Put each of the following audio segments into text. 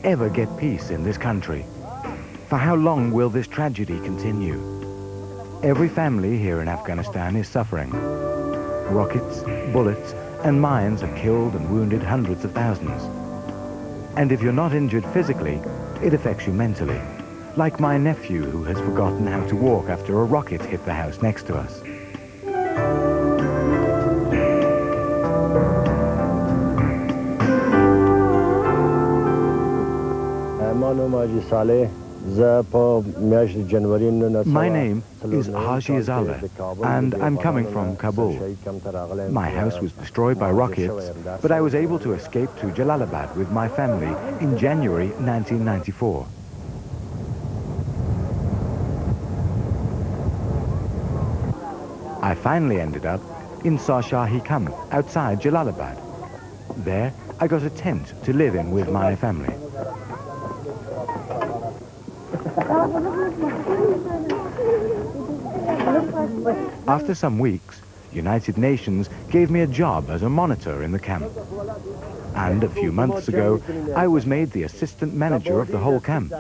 ever get peace in this country? For how long will this tragedy continue? Every family here in Afghanistan is suffering. Rockets, bullets, and mines have killed and wounded hundreds of thousands. And if you're not injured physically, it affects you mentally. Like my nephew who has forgotten how to walk after a rocket hit the house next to us. My name is Haji Azaleh, and I'm coming from Kabul. My house was destroyed by rockets, but I was able to escape to Jalalabad with my family in January 1994. I finally ended up in Sarsahi camp outside Jalalabad. There, I got a tent to live in with my family. After some weeks, United Nations gave me a job as a monitor in the camp. And a few months ago, I was made the assistant manager of the whole camp.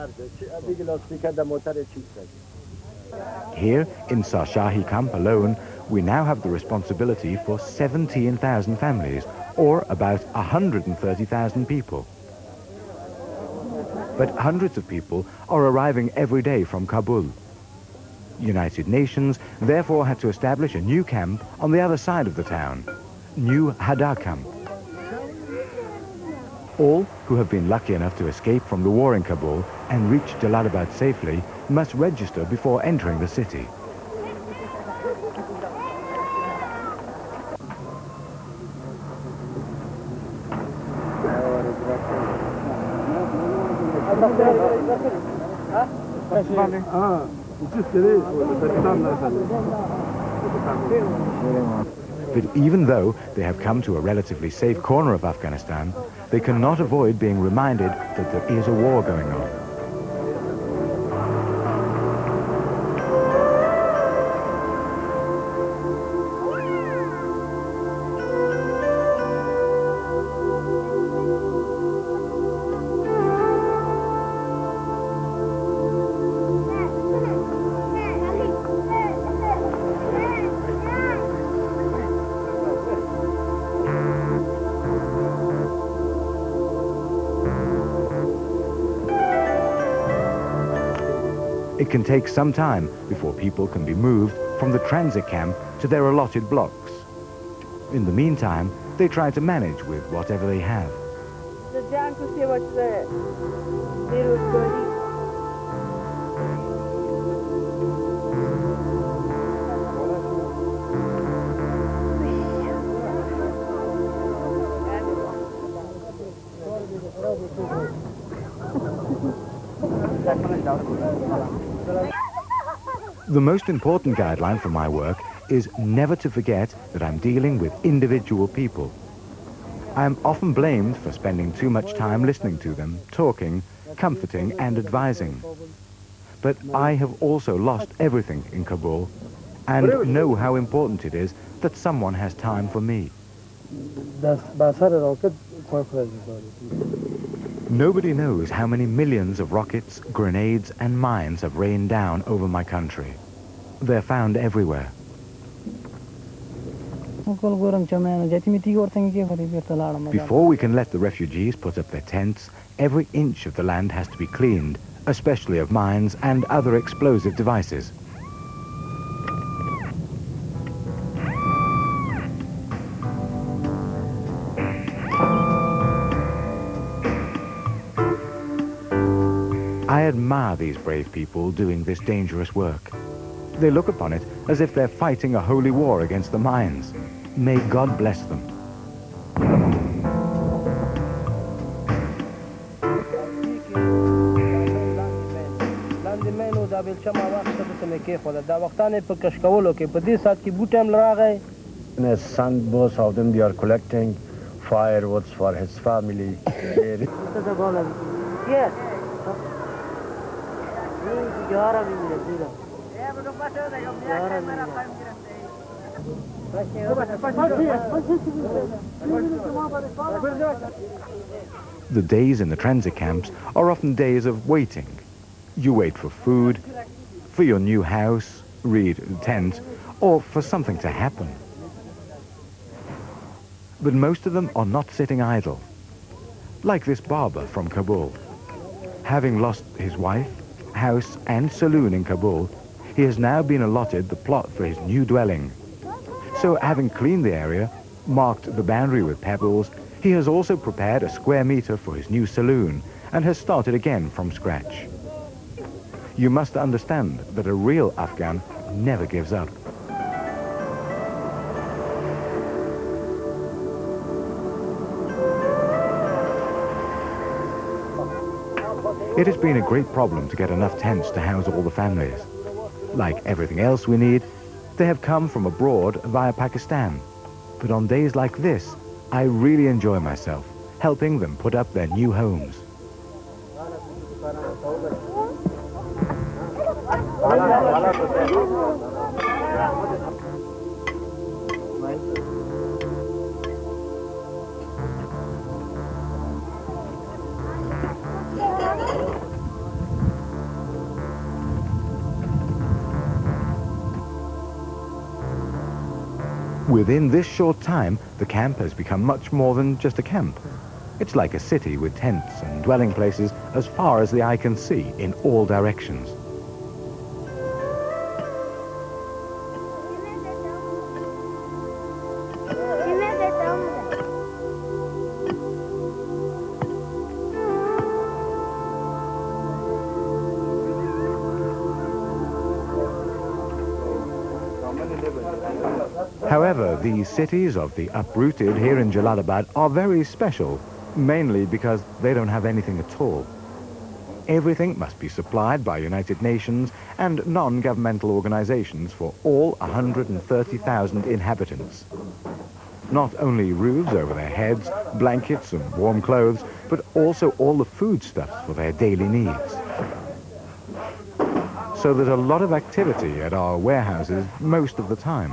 Here, in Sarsahi camp alone, we now have the responsibility for 17,000 families, or about 130,000 people. But hundreds of people are arriving every day from Kabul. United Nations therefore had to establish a new camp on the other side of the town, New Haddah camp. All who have been lucky enough to escape from the war in Kabul and reach Jalalabad safely must register before entering the city. But even though they have come to a relatively safe corner of Afghanistan, they cannot avoid being reminded that there is a war going on. It can take some time before people can be moved from the transit camp to their allotted blocks. In the meantime, they try to manage with whatever they have. The most important guideline for my work is never to forget that I'm dealing with individual people. I am often blamed for spending too much time listening to them, talking, comforting and advising. But I have also lost everything in Kabul and know how important it is that someone has time for me. Nobody knows how many millions of rockets, grenades and mines have rained down over my country. They're found everywhere. Before we can let the refugees put up their tents, every inch of the land has to be cleaned, especially of mines and other explosive devices. I admire these brave people doing this dangerous work. They look upon it as if they're fighting a holy war against the mines. May God bless them. Son, both of them, they are collecting firewoods for his family. Yes. The days in the transit camps are often days of waiting. You wait for food, for your new house, read tent, or for something to happen. But most of them are not sitting idle. Like this barber from Kabul. Having lost his wife, house and saloon in Kabul, he has now been allotted the plot for his new dwelling. So having cleaned the area, marked the boundary with pebbles, he has also prepared a square meter for his new saloon and has started again from scratch. You must understand that a real Afghan never gives up. It has been a great problem to get enough tents to house all the families. Like everything else we need, they have come from abroad via Pakistan. But on days like this, I really enjoy myself, helping them put up their new homes. Within this short time, the camp has become much more than just a camp. It's like a city with tents and dwelling places as far as the eye can see in all directions. However, the cities of the uprooted here in Jalalabad are very special, mainly because they don't have anything at all. Everything must be supplied by United Nations and non-governmental organizations for all 130,000 inhabitants. Not only roofs over their heads, blankets and warm clothes, but also all the foodstuffs for their daily needs. So there's a lot of activity at our warehouses most of the time.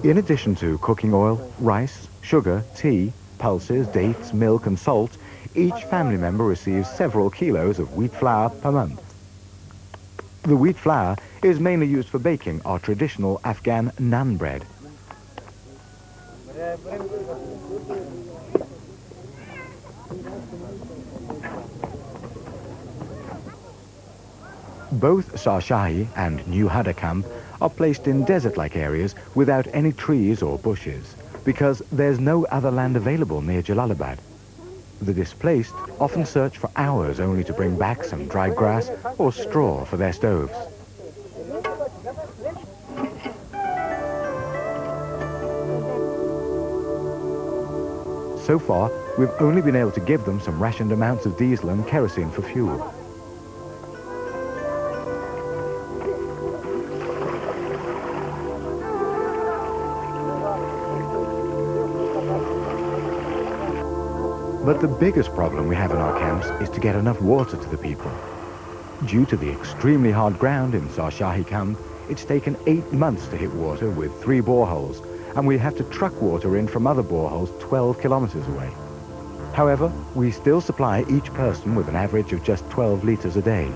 In addition to cooking oil, rice, sugar, tea, pulses, dates, milk and salt, each family member receives several kilos of wheat flour per month. The wheat flour is mainly used for baking our traditional Afghan naan bread. Both Sarsahi and New Haddah camp are placed in desert-like areas without any trees or bushes, because there's no other land available near Jalalabad. The displaced often search for hours only to bring back some dry grass or straw for their stoves. So far, we've only been able to give them some rationed amounts of diesel and kerosene for fuel. But the biggest problem we have in our camps is to get enough water to the people. Due to the extremely hard ground in Sarsahi camp, it's taken 8 months to hit water with 3 boreholes, and we have to truck water in from other boreholes 12 kilometers away. However, we still supply each person with an average of just 12 liters a day.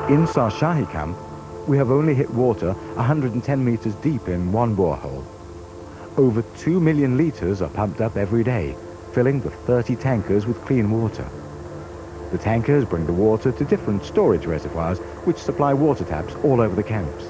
In Sarsahi camp, we have only hit water 110 meters deep in one borehole. Over 2 million liters are pumped up every day, filling the 30 tankers with clean water. The tankers bring the water to different storage reservoirs which supply water taps all over the camps.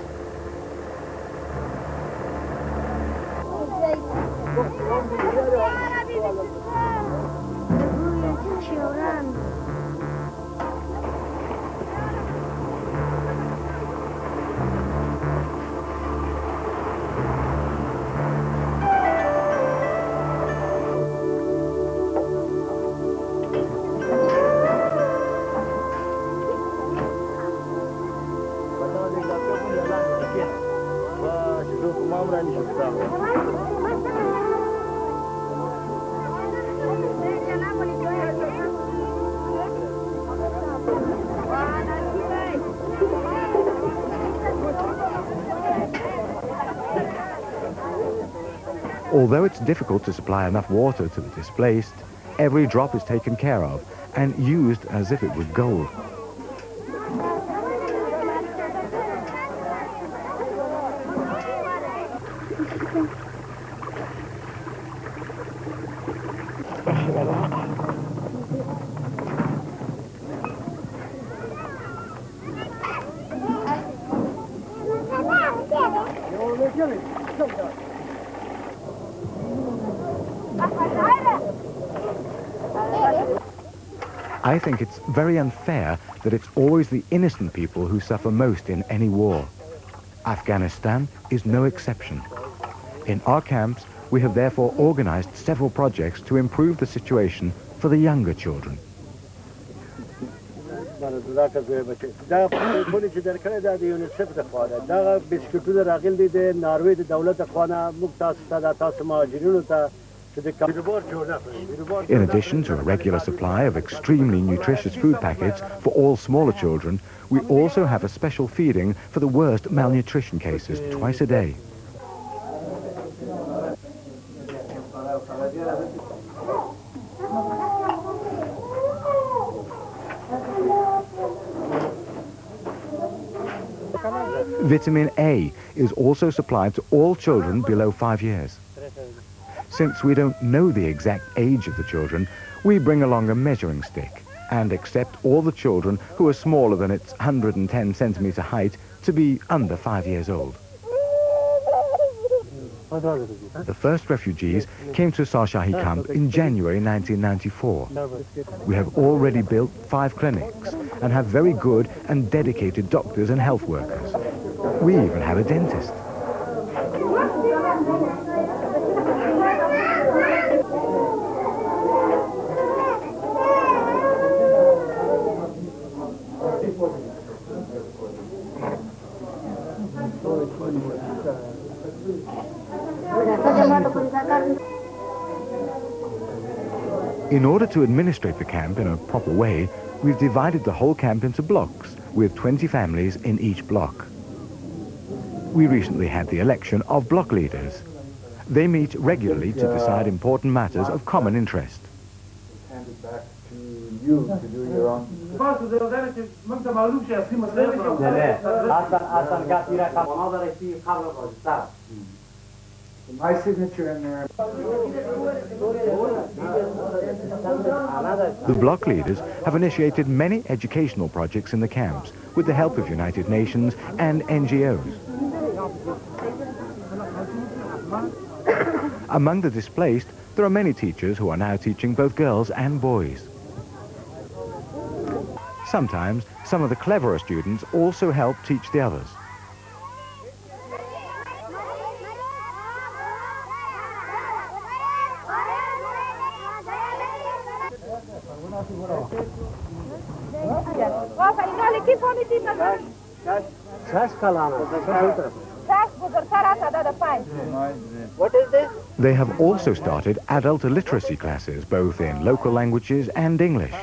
Although it's difficult to supply enough water to the displaced, every drop is taken care of and used as if it was gold. I think it's very unfair that it's always the innocent people who suffer most in any war. Afghanistan is no exception. In our camps, we have therefore organized several projects to improve the situation for the younger children. In addition to a regular supply of extremely nutritious food packets for all smaller children, we also have a special feeding for the worst malnutrition cases twice a day. Vitamin A is also supplied to all children below 5 years. Since we don't know the exact age of the children, we bring along a measuring stick and accept all the children who are smaller than its 110 centimeter height to be under 5 years old. The first refugees came to Sarsahi camp in January 1994. We have already built 5 clinics and have very good and dedicated doctors and health workers. We even have a dentist. In order to administrate the camp in a proper way, we've divided the whole camp into blocks, with 20 families in each block. We recently had the election of block leaders. They meet regularly to decide important matters of common interest. Hand it back to you to do your own. My signature in there. The block leaders have initiated many educational projects in the camps with the help of United Nations and NGOs. Among the displaced, there are many teachers who are now teaching both girls and boys. Sometimes, some of the cleverer students also help teach the others. What is this? They have also started adult literacy classes, both in local languages and English.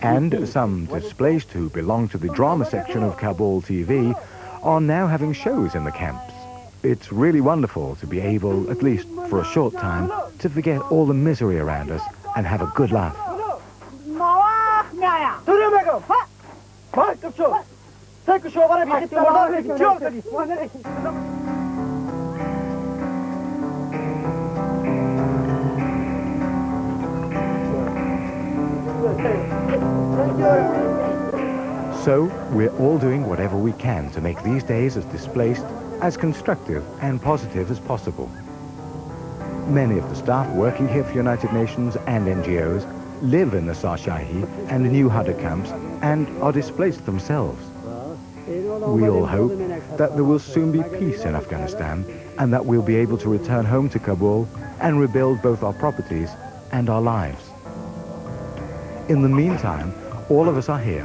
And some displaced who belong to the drama section of Kabul TV are now having shows in the camps. It's really wonderful to be able, at least for a short time, to forget all the misery around us and have a good laugh. So, we're all doing whatever we can to make these days as displaced, as constructive and positive as possible. Many of the staff working here for United Nations and NGOs live in the Sarsahi and the new Haddah camps and are displaced themselves. We all hope that there will soon be peace in Afghanistan and that we'll be able to return home to Kabul and rebuild both our properties and our lives. In the meantime, all of us are here,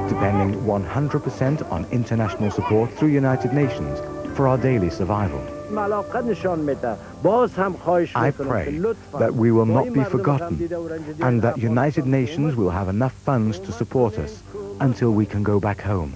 depending 100% on international support through United Nations for our daily survival. I pray that we will not be forgotten and that United Nations will have enough funds to support us until we can go back home.